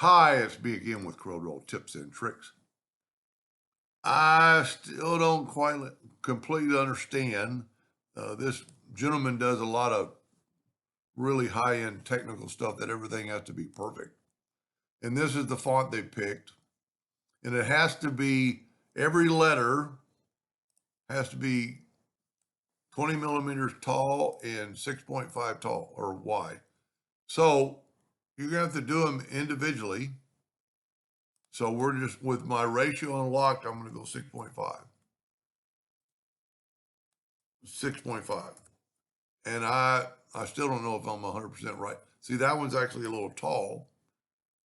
Hi, it's me again with Corel tips and tricks. I still don't quite completely understand. This gentleman does a lot of really high-end technical stuff that everything has to be perfect. And this is the font they picked. And it has to be, every letter has to be 20 millimeters tall and 6.5 tall or wide. So you're going to have to do them individually. So we're just, with my ratio unlocked, I'm going to go 6.5. 6.5. And I still don't know if I'm 100% right. See, that one's actually a little tall.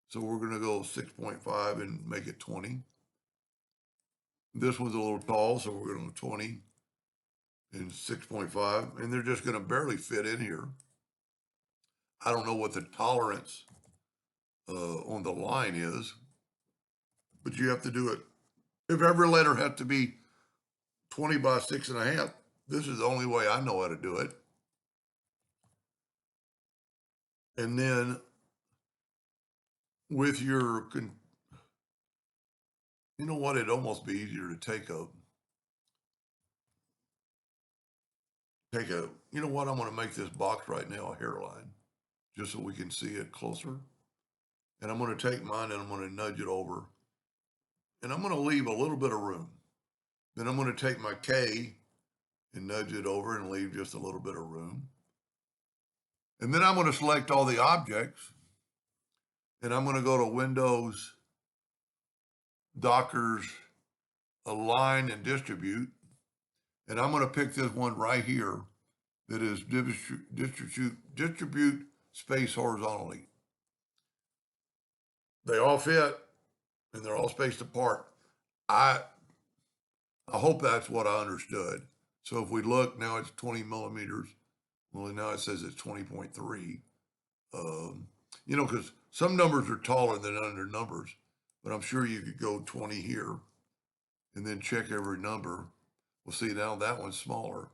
So we're going to go 6.5 and make it 20. This one's a little tall, so we're going to go 20 and 6.5. And they're just going to barely fit in here. I don't know what the tolerance on the line is, but you have to do it. If every letter had to be 20 by 6.5, this is the only way I know how to do it. And then with your, you know what, it'd almost be easier to take a, you know what, I'm going to make this box right now a hairline just so we can see it closer. And I'm going to take mine and I'm going to nudge it over. And I'm going to leave a little bit of room. Then I'm going to take my K and nudge it over and leave just a little bit of room. And then I'm going to select all the objects. And I'm going to go to Windows, Dockers, Align and Distribute. And I'm going to pick this one right here that is distribute space horizontally. They all fit and they're all spaced apart. I hope that's what I understood. So if we look now, it's 20 millimeters. Well, now it says it's 20.3. You know, because some numbers are taller than other numbers, but I'm sure you could go 20 here and then check every number. Well, see, now that one's smaller.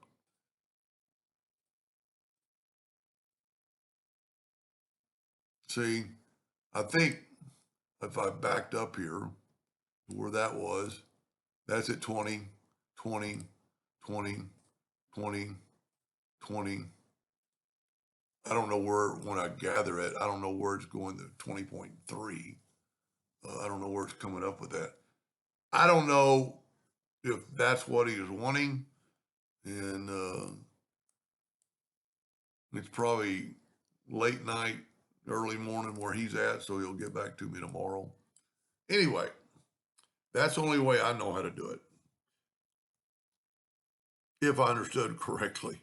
See, I think if I backed up here where that was, that's at 20, 20, 20, 20, 20. I don't know where, when I gather it, I don't know where it's going to 20.3. I don't know where it's coming up with that. I don't know if that's what he was wanting. And it's probably late night, early morning where he's at, so he'll get back to me tomorrow. Anyway, that's the only way I know how to do it, if I understood correctly.